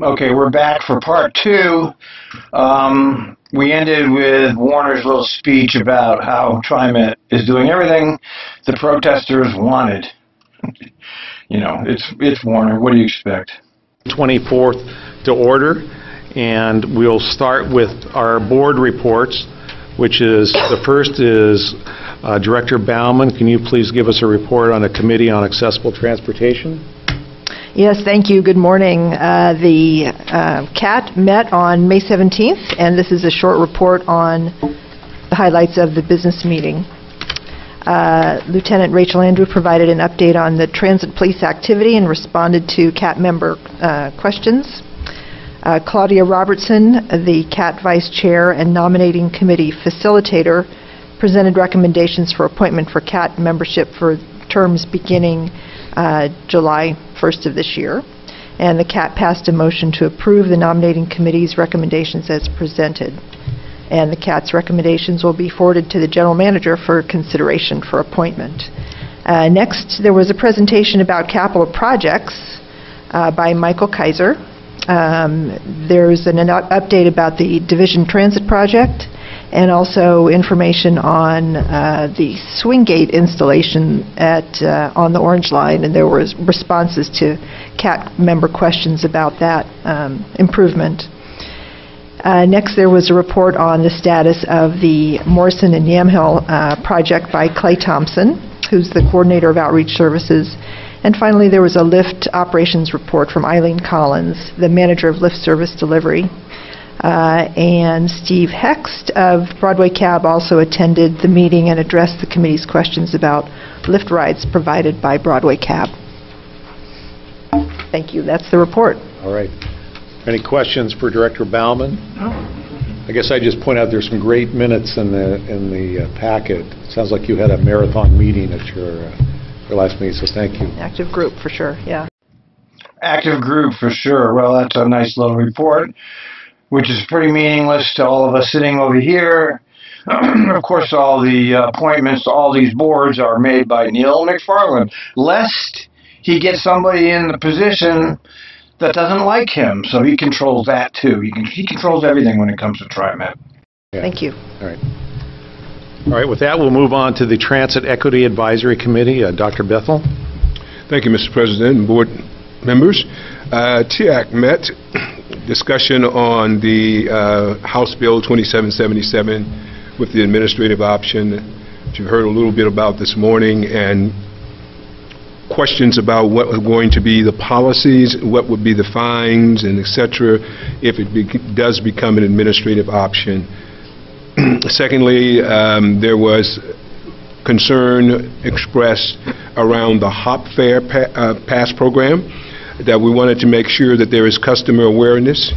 Okay, we're back for part two. We ended with Warner's little speech about how TriMet is doing everything the protesters wanted. You know, it's Warner. What do you expect? 24th to order, and we'll start with our board reports, which is, the first is Director Bauman. Can you please give us a report on the Committee on Accessible Transportation? Yes, thank you. Good morning. The CAT met on May 17th, and this is a short report on the highlights of the business meeting. Lieutenant Rachel Andrew provided an update on the transit police activity and responded to CAT member questions. Claudia Robertson, the CAT Vice Chair and Nominating Committee Facilitator, presented recommendations for appointment for CAT membership for terms beginning July 1st of this year, and the CAT passed a motion to approve the nominating committee's recommendations as presented. And the CAT's recommendations will be forwarded to the General Manager for consideration for appointment. Next, there was a presentation about capital projects by Michael Kaiser. There's an update about the Division Transit Project, and also information on the swing gate installation on the Orange Line, and there was responses to CAT member questions about that improvement. Next, there was a report on the status of the Morrison and Yamhill project by Clay Thompson, who's the coordinator of outreach services. And finally, there was a lift operations report from Eileen Collins, the manager of lift service delivery. And Steve Hext of Broadway Cab also attended the meeting and addressed the committee's questions about lift rides provided by Broadway Cab. Thank you. That's the report. All right. Any questions for Director Bauman? No. I guess I just point out there's some great minutes in the packet. It sounds like you had a marathon meeting at your last meeting, so thank you. Active group for sure, yeah. Active group for sure. Well, that's a nice little report, which is pretty meaningless to all of us sitting over here. Of course, all the appointments to all these boards are made by Neil McFarland, lest he gets somebody in the position that doesn't like him, so he controls that too. He controls everything when it comes to TriMet. Yeah. Thank you. All right. All right, with that, we'll move on to the Transit Equity Advisory Committee. Dr. Bethel. Thank you, Mr. President and board members. TIAC met. Discussion on the House Bill 2777 with the administrative option, which you've heard a little bit about this morning, and questions about what are going to be the policies, what would be the fines, and etc. if it does become an administrative option. Secondly, there was concern expressed around the HOP Fare Pass program, that we wanted to make sure that there is customer awareness,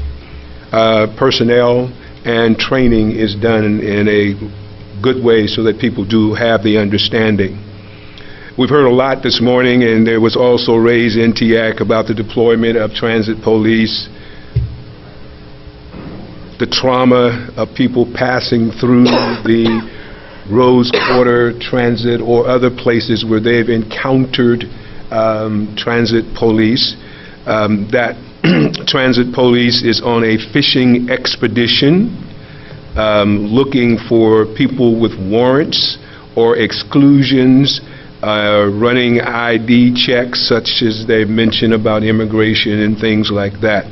personnel, and training is done in a good way so that people do have the understanding. We've heard a lot this morning, and there was also raised in TIAC about the deployment of transit police, the trauma of people passing through the Rose Quarter Transit or other places where they've encountered transit police. That transit police is on a fishing expedition looking for people with warrants or exclusions, running ID checks such as they've mentioned about immigration and things like that.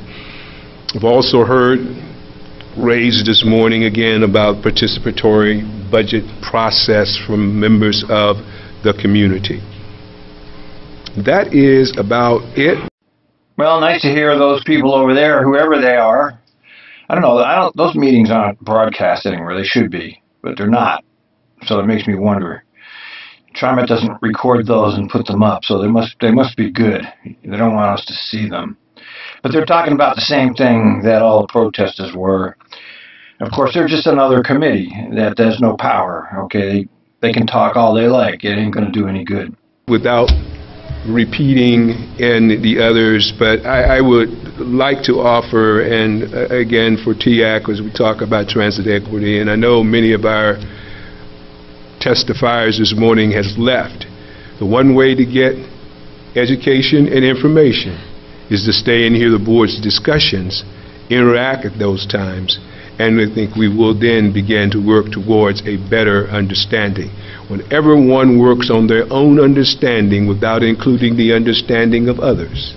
I've also heard raised this morning again about participatory budget process from members of the community. That is about it. Well, nice to hear those people over there, whoever they are. I don't know. Those meetings aren't broadcast anywhere. They should be, but they're not. So it makes me wonder. TriMet doesn't record those and put them up, so they must be good. They don't want us to see them. But they're talking about the same thing that all the protesters were. Of course, they're just another committee that has no power. Okay, they can talk all they like. It ain't going to do any good. Without repeating in the others, but I would like to offer, and again for TIAC, as we talk about transit equity, and I know many of our testifiers this morning has left. The one way to get education and information is to stay and hear the board's discussions, interact at those times, and I think we will then begin to work towards a better understanding. Whenever one works on their own understanding without including the understanding of others.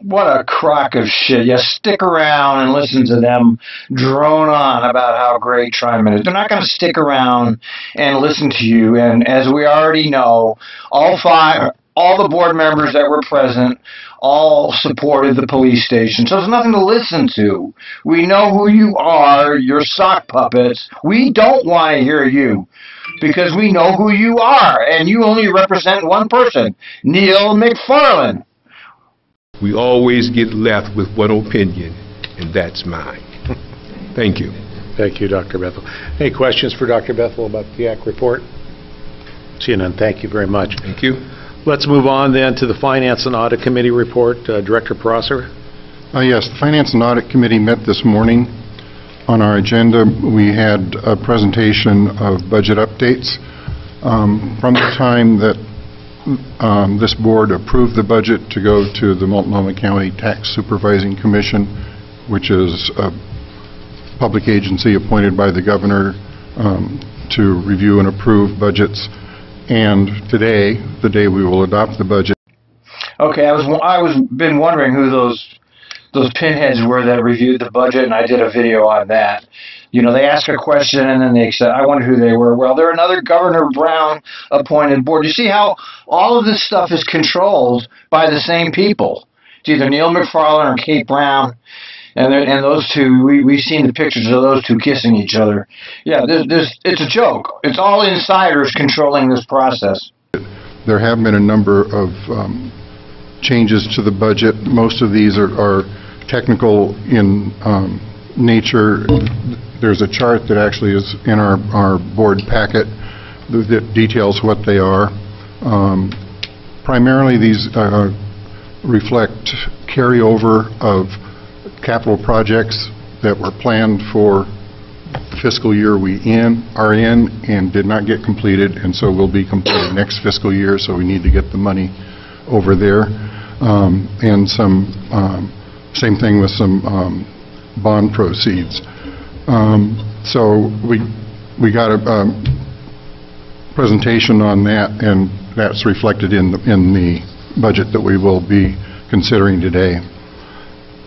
What a crock of shit. You stick around and listen to them drone on about how great TriMet is. They're not going to stick around and listen to you. And as we already know, all the board members that were present all supported the police station. So there's nothing to listen to. We know who you are. You're sock puppets. We don't want to hear you because we know who you are. And you only represent one person, Neil McFarland. We always get left with one opinion, and that's mine. Thank you. Thank you, Dr. Bethel. Any questions for Dr. Bethel about the TIAC report? Seeing none, thank you very much. Thank you. Let's move on then to the Finance and Audit Committee report. Director Prosser. Yes, the Finance and Audit Committee met this morning. On our agenda, we had a presentation of budget updates. From the time that this board approved the budget to go to the Multnomah County Tax Supervising Commission, which is a public agency appointed by the governor to review and approve budgets. And today, the day we will adopt the budget. Okay, I was been wondering who those pinheads were that reviewed the budget, and I did a video on that. You know, they ask a question and then they said, I wonder who they were. Well, they're another Governor Brown appointed board. You see how all of this stuff is controlled by the same people. It's either Neil McFarland or Kate Brown. And those two, we've seen the pictures of those two kissing each other. Yeah, it's a joke. It's all insiders controlling this process. There have been a number of changes to the budget. Most of these are technical in nature. There's a chart that actually is in our board packet that details what they are. Primarily these reflect carryover of capital projects that were planned for the fiscal year we are in and did not get completed, and so will be completed next fiscal year, so we need to get the money over there. And some same thing with some bond proceeds. So we got a presentation on that, and that's reflected in the budget that we will be considering today.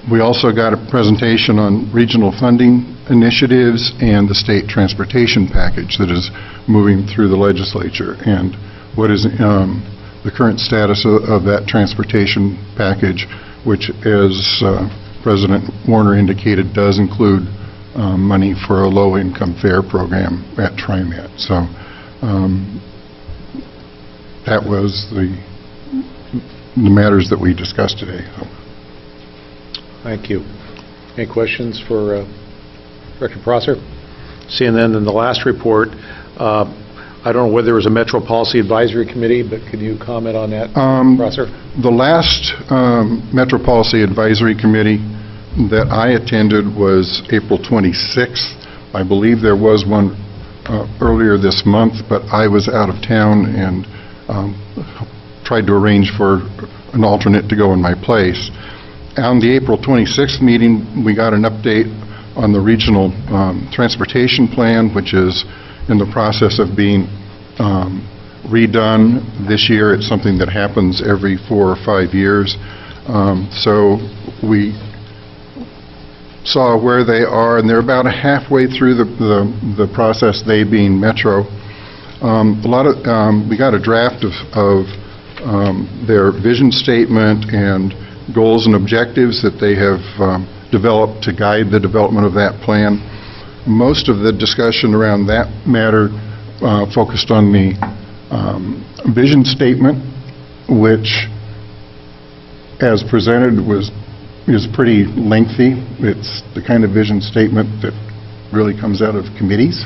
We also got a presentation on regional funding initiatives and the state transportation package that is moving through the legislature, and what is the current status of that transportation package, which, as President Warner indicated, does include money for a low-income fare program at TriMet. So that was the matters that we discussed today. So. Thank you. Any questions for Director Prosser? Seeing then in the last report, I don't know whether there was a Metro Policy Advisory Committee, but could you comment on that, Prosser? The last Metro Policy Advisory Committee that I attended was April 26th. I believe there was one earlier this month, but I was out of town and tried to arrange for an alternate to go in my place. On the April 26th meeting, we got an update on the regional transportation plan, which is in the process of being redone this year. It's something that happens every 4 or 5 years. So we saw where they are, and they're about halfway through the process, they being Metro. We got a draft of their vision statement and goals and objectives that they have developed to guide the development of that plan. Most of the discussion around that matter focused on the vision statement, which, as presented, is pretty lengthy. It's the kind of vision statement that really comes out of committees,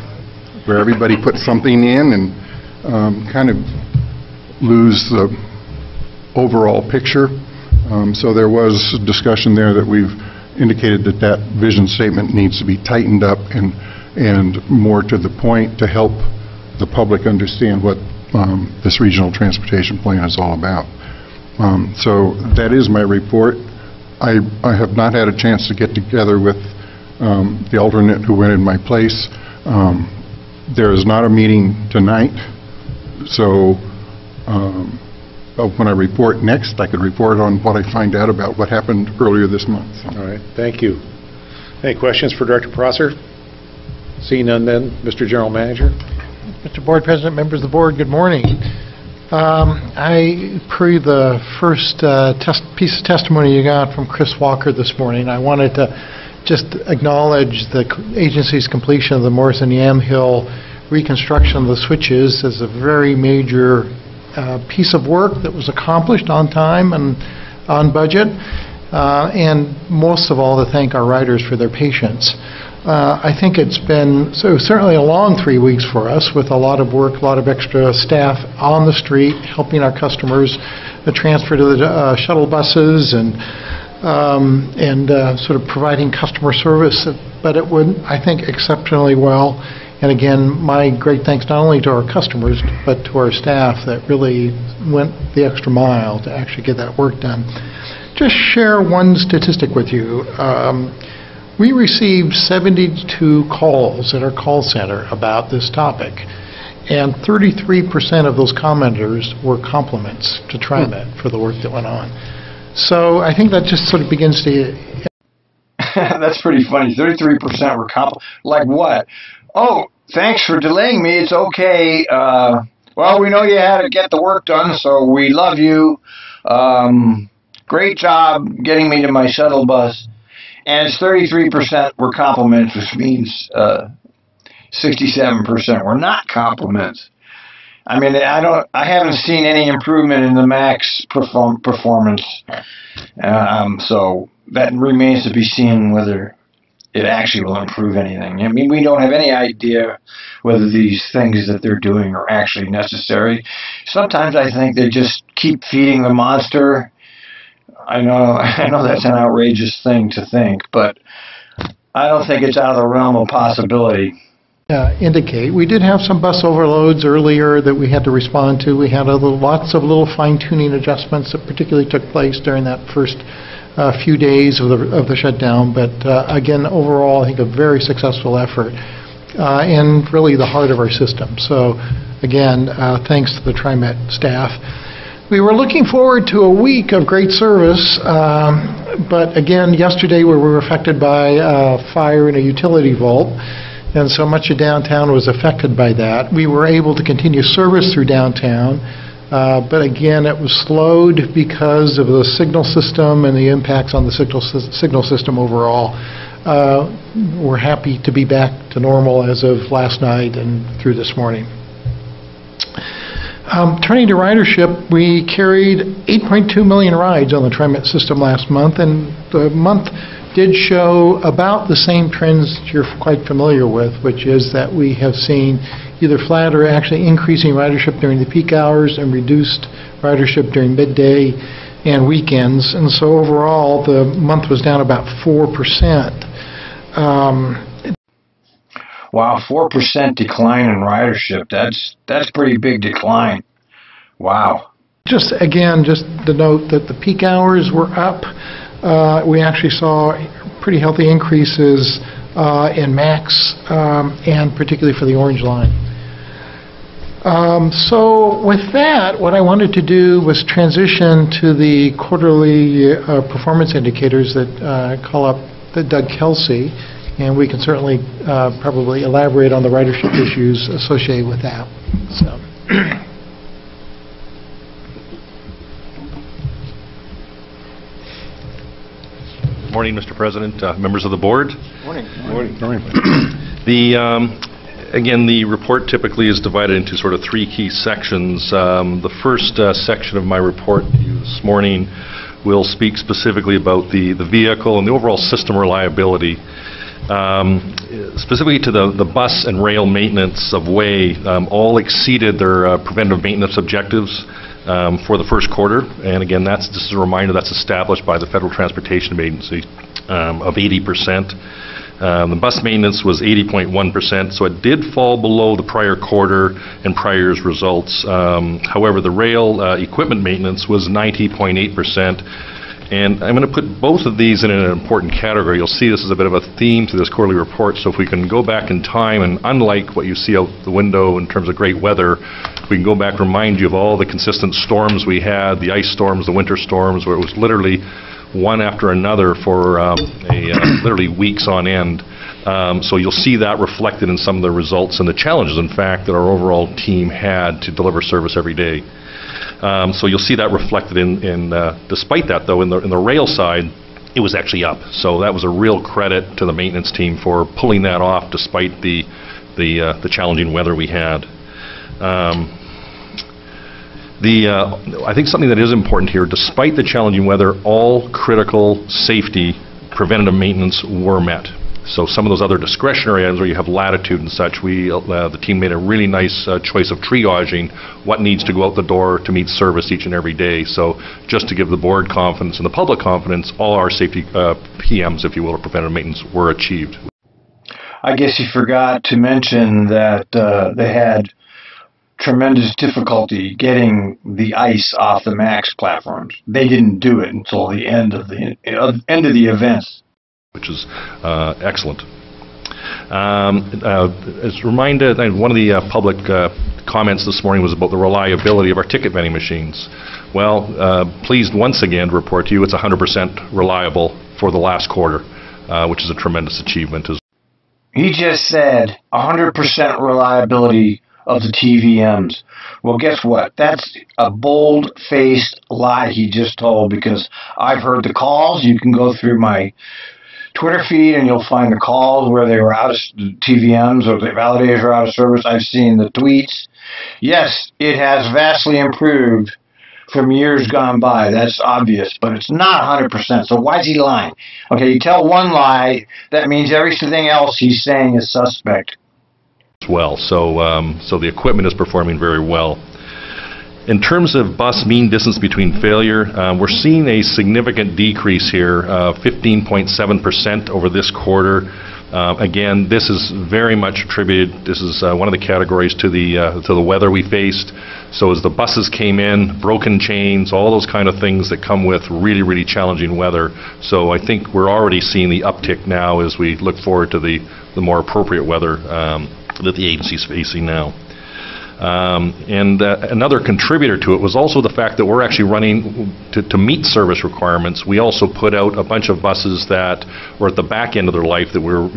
where everybody puts something in and kind of lose the overall picture. So there was discussion there that we've indicated that vision statement needs to be tightened up and more to the point to help the public understand what this regional transportation plan is all about. So that is my report. I have not had a chance to get together with the alternate who went in my place. There is not a meeting tonight, so when I report next, I could report on what I find out about what happened earlier this month. All right, thank you. Any questions for Director Prosser? Seeing none then, Mr. General Manager. Mr. Board President, members of the board, good morning. Per the first piece of testimony you got from Chris Walker this morning, I wanted to just acknowledge the agency's completion of the Morrison Yamhill reconstruction of the switches as a very major piece of work that was accomplished on time and on budget, and most of all to thank our riders for their patience. I think it's been certainly a long 3 weeks for us, with a lot of work, a lot of extra staff on the street helping our customers, the transfer to the shuttle buses, and sort of providing customer service. But it went, I think, exceptionally well. And again, my great thanks not only to our customers, but to our staff that really went the extra mile to actually get that work done. Just share one statistic with you. We received 72 calls at our call center about this topic, and 33% of those commenters were compliments to TriMet for the work that went on. So I think that just sort of begins to... That's pretty funny. 33% were like what? Oh, thanks for delaying me. It's okay. Well, we know you had to get the work done, so we love you. Great job getting me to my shuttle bus. And it's 33% were compliments, which means 67% were not compliments. I mean, I haven't seen any improvement in the MAX performance. So that remains to be seen whether it actually will improve anything. I mean, we don't have any idea whether these things that they're doing are actually necessary. Sometimes I think they just keep feeding the monster. I know that's an outrageous thing to think, but I don't think it's out of the realm of possibility. Indicate. We did have some bus overloads earlier that we had to respond to. We had lots of little fine-tuning adjustments that particularly took place during that first few days of the shutdown. But again, overall, I think a very successful effort and really the heart of our system. So again, thanks to the TriMet staff. We were looking forward to a week of great service, but again, yesterday we were affected by a fire in a utility vault, and so much of downtown was affected by that. We were able to continue service through downtown, but again, it was slowed because of the signal system and the impacts on the signal system overall. We're happy to be back to normal as of last night and through this morning. Turning to ridership, we carried 8.2 million rides on the TriMet system last month, and the month did show about the same trends you're quite familiar with, which is that we have seen either flat or actually increasing ridership during the peak hours and reduced ridership during midday and weekends. And so overall, the month was down about 4%. Wow, 4% decline in ridership. That's pretty big decline. Wow. Just to note that the peak hours were up. We actually saw pretty healthy increases in MAX and particularly for the Orange Line. So with that, what I wanted to do was transition to the quarterly performance indicators that call up Doug Kelsey. And we can certainly probably elaborate on the ridership issues associated with that. So. Good morning, Mr. President, members of the board. Morning. Again, the report typically is divided into sort of three key sections. The first section of my report to you this morning will speak specifically about the vehicle and the overall system reliability. Specifically to the bus and rail maintenance of WAY, all exceeded their preventive maintenance objectives for the first quarter. And again, that's just a reminder that's established by the Federal Transportation Agency of 80%. The bus maintenance was 80.1%, so it did fall below the prior quarter and prior year's results. However, the rail equipment maintenance was 90.8%. And I'm going to put both of these in an important category. You'll see this is a bit of a theme to this quarterly report, so if we can go back in time, and unlike what you see out the window in terms of great weather, we can go back and remind you of all the consistent storms we had, the ice storms, the winter storms, where it was literally one after another for literally weeks on end. So you'll see that reflected in some of the results and the challenges, in fact, that our overall team had to deliver service every day. So you'll see that reflected in despite that, though, in the rail side, it was actually up. So that was a real credit to the maintenance team for pulling that off despite the challenging weather we had. I think something that is important here, despite the challenging weather, all critical safety preventative maintenance were met. So some of those other discretionary items where you have latitude and such, the team made a really nice choice of triaging what needs to go out the door to meet service each and every day. So just to give the board confidence and the public confidence, all our safety PMs, if you will, or preventative maintenance, were achieved. I guess you forgot to mention that they had tremendous difficulty getting the ice off the MAX platforms. They didn't do it until the end of the events, which is excellent. As reminded, one of the public comments this morning was about the reliability of our ticket vending machines. Well, pleased once again to report to you it's 100% reliable for the last quarter, which is a tremendous achievement. He just said 100% reliability of the TVMs. Well, guess what? That's a bold-faced lie he just told, because I've heard the calls. You can go through my Twitter feed and you'll find the calls where they were out of TVMs or the validators are out of service. I've seen the tweets. Yes, it has vastly improved from years gone by. That's obvious, but it's not 100%. So why is he lying? Okay, you tell one lie, that means everything else he's saying is suspect. Well, so the equipment is performing very well. In terms of bus mean distance between failure, we're seeing a significant decrease here, 15.7% over this quarter. Again, this is very much attributed, this is one of the categories to the weather we faced. So as the buses came in, broken chains, all those kind of things that come with really, really challenging weather. So I think we're already seeing the uptick now as we look forward to the more appropriate weather that the agency is facing now. Another contributor to it was also the fact that we're actually running to meet service requirements. We also put out a bunch of buses that were at the back end of their life that were,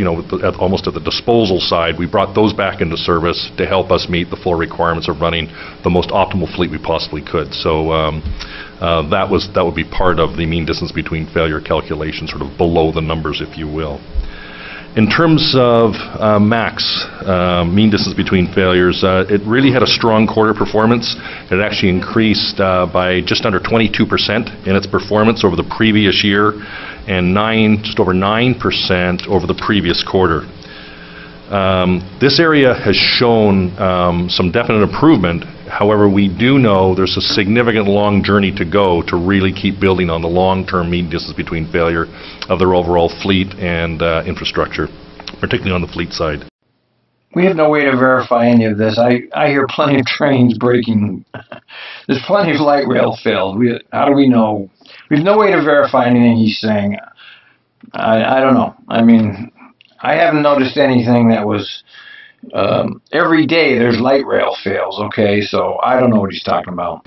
almost at the disposal side. We brought those back into service to help us meet the full requirements of running the most optimal fleet we possibly could. So that would be part of the mean distance between failure calculation, sort of below the numbers, if you will. In terms of MAX, mean distance between failures, it really had a strong quarter performance. It actually increased by just under 22% in its performance over the previous year, and just over 9% over the previous quarter. This area has shown some definite improvement. However, we do know there's a significant long journey to go to really keep building on the long-term mean distance between failure of their overall fleet and infrastructure, particularly on the fleet side. We have no way to verify any of this. I hear plenty of trains breaking. There's plenty of light rail fails. How do we know? We have no way to verify anything he's saying. I don't know. I mean, I haven't noticed anything that was... every day there's light rail fails, okay? So I don't know what he's talking about.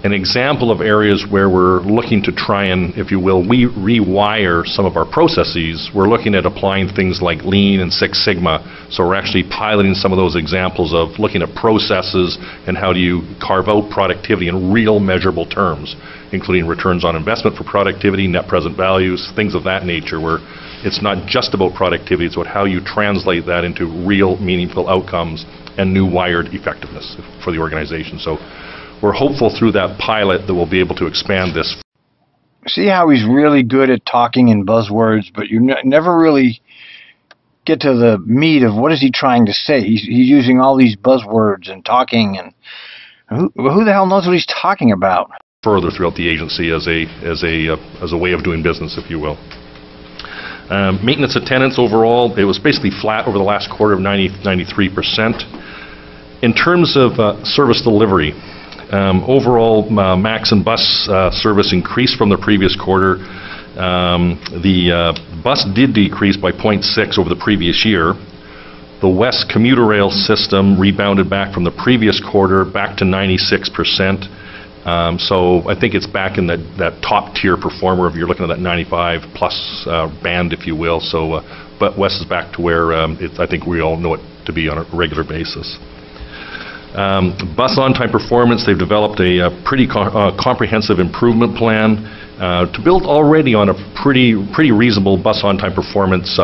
An example of areas where we're looking to try and, if you will, rewire some of our processes, we're looking at applying things like Lean and Six Sigma. So we're actually piloting some of those examples of looking at processes and how do you carve out productivity in real measurable terms, including returns on investment for productivity, net present values, things of that nature, where it's not just about productivity, it's about how you translate that into real meaningful outcomes and new wired effectiveness for the organization. So we're hopeful through that pilot that we'll be able to expand this. See how he's really good at talking in buzzwords, but you never really get to the meat of what is he trying to say. He's using all these buzzwords and talking, and who the hell knows what he's talking about? Further throughout the agency as a way of doing business, if you will. Maintenance attendance overall, it was basically flat over the last quarter of 93%. In terms of service delivery, overall MAX and bus service increased from the previous quarter. The bus did decrease by 0.6 over the previous year. The West commuter rail system rebounded back from the previous quarter back to 96%. So I think it's back in that top tier performer if you're looking at that 95 plus band, if you will. So, but West is back to where I think we all know it to be on a regular basis. Bus on-time performance, they've developed a pretty comprehensive improvement plan to build already on a pretty reasonable bus on-time performance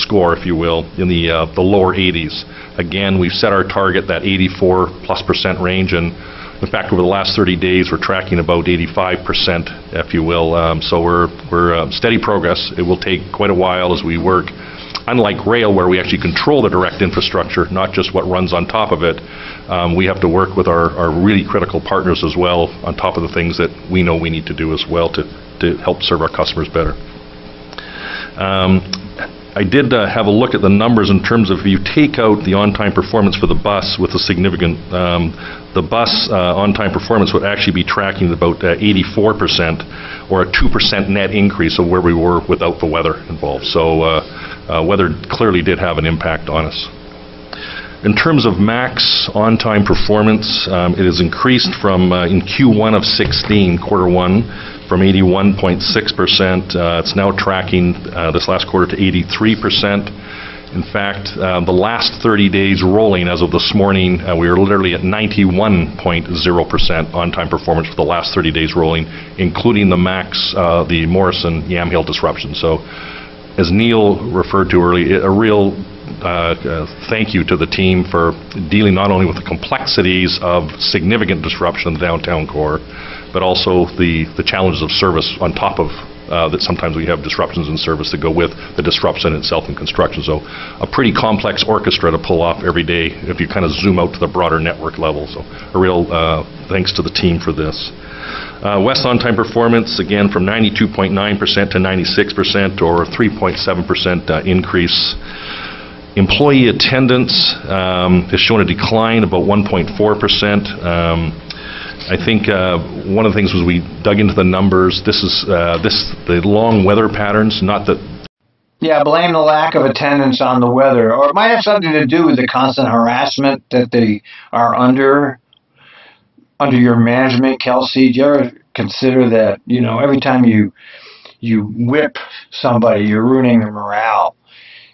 score, if you will, in the lower 80s. Again, we've set our target that 84+% range, and in fact, over the last 30 days, we're tracking about 85%, if you will. So we're steady progress. It will take quite a while as we work. Unlike rail, where we actually control the direct infrastructure, not just what runs on top of it, we have to work with our really critical partners as well on top of the things that we know we need to do as well to help serve our customers better. I did have a look at the numbers in terms of if you take out the on-time performance for the bus with a significant, the bus on-time performance would actually be tracking about 84%, or a 2% net increase of where we were without the weather involved. So weather clearly did have an impact on us. In terms of MAX on-time performance, it has increased from in Q1 of 16, quarter one, from 81.6%. It's now tracking this last quarter to 83%. In fact, the last 30 days rolling as of this morning, we are literally at 91.0% on-time performance for the last 30 days rolling, including the MAX, the Morrison-Yamhill disruption. So, as Neil referred to earlier, a real thank you to the team for dealing not only with the complexities of significant disruption in the downtown core, but also the challenges of service on top of that. Sometimes we have disruptions in service that go with the disruption itself in construction. So a pretty complex orchestra to pull off every day if you kind of zoom out to the broader network level. So a real thanks to the team for this. West on-time performance, again, from 92.9% to 96%, or a 3.7% increase. Employee attendance has shown a decline about 1.4%. I think one of the things was we dug into the numbers. This is the long weather patterns, not that. Yeah, blame the lack of attendance on the weather, or it might have something to do with the constant harassment that they are under your management, Kelsey. Do you ever consider that, you know, every time you whip somebody, you're ruining their morale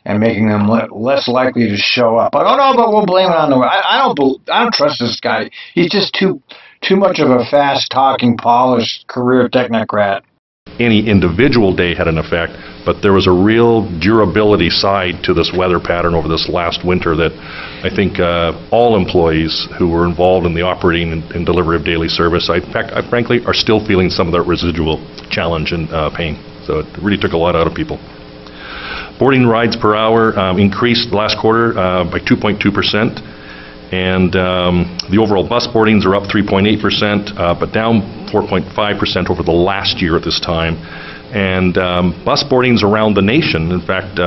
and making them less likely to show up? But oh no, but we'll blame it on the weather. I don't trust this guy. He's just too much of a fast-talking, polished career technocrat. Any individual day had an effect, but there was a real durability side to this weather pattern over this last winter that I think all employees who were involved in the operating and delivery of daily service, I frankly are still feeling some of that residual challenge and pain. So it really took a lot out of people. Boarding rides per hour increased last quarter by 2.2%. And the overall bus boardings are up 3.8%, but down 4.5% over the last year at this time. And bus boardings around the nation, in fact,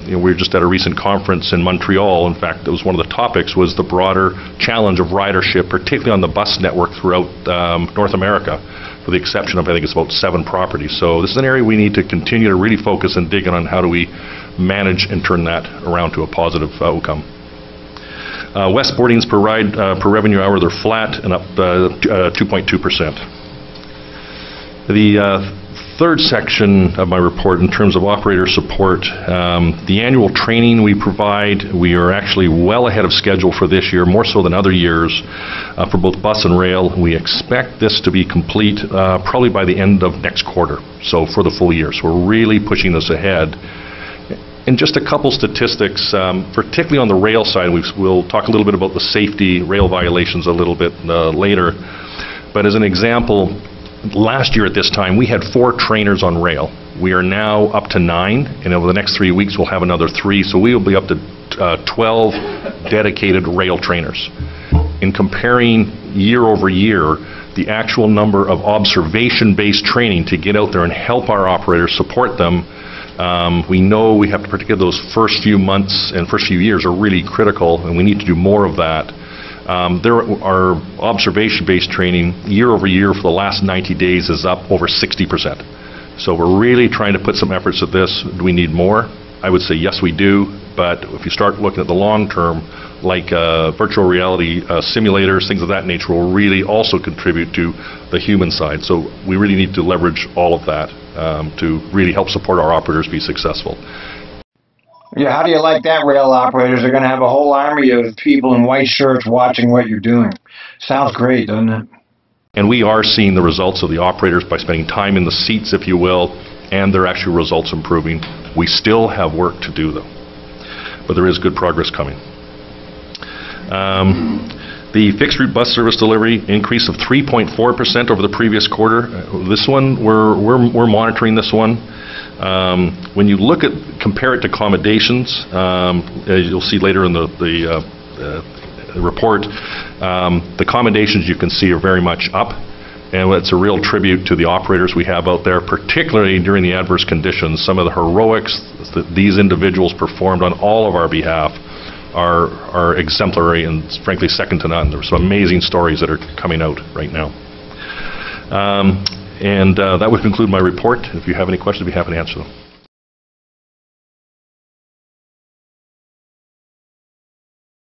we were just at a recent conference in Montreal. In fact, it was one of the topics was the broader challenge of ridership, particularly on the bus network throughout North America, for the exception of, I think it's about 7 properties. So this is an area we need to continue to really focus and dig in on how do we manage and turn that around to a positive outcome. West boardings per ride per revenue hour, they're flat and up 2.2%. The third section of my report in terms of operator support, the annual training we provide, we are actually well ahead of schedule for this year, more so than other years, for both bus and rail. We expect this to be complete probably by the end of next quarter, so for the full year. So we're really pushing this ahead. And just a couple statistics, particularly on the rail side, we'll talk a little bit about the safety rail violations a little bit later. But as an example, last year at this time, we had 4 trainers on rail. We are now up to 9, and over the next 3 weeks, we'll have another 3. So we will be up to 12 dedicated rail trainers. In comparing year over year, the actual number of observation-based training to get out there and help our operators, support them, We know we have to, particularly those first few months and first few years are really critical, and we need to do more of that. Our observation-based training year over year for the last 90 days is up over 60%. So we're really trying to put some efforts at this. Do we need more? I would say yes, we do. But if you start looking at the long term, like virtual reality simulators, things of that nature will really also contribute to the human side. So we really need to leverage all of that to really help support our operators be successful. Yeah, how do you like that, rail operators? They're going to have a whole army of people in white shirts watching what you're doing. Sounds great, doesn't it? And we are seeing the results of the operators by spending time in the seats, if you will, and their actual results improving. We still have work to do, though, but there is good progress coming. The fixed route bus service delivery increase of 3.4% over the previous quarter. This one, we're monitoring this one. When you look at, compare it to accommodations, as you'll see later in the report, the accommodations you can see are very much up, and it's a real tribute to the operators we have out there, particularly during the adverse conditions. Some of the heroics that these individuals performed on all of our behalf are exemplary and frankly second to none. There's some amazing stories that are coming out right now. That would conclude my report. If you have any questions, I'd be happy to answer them.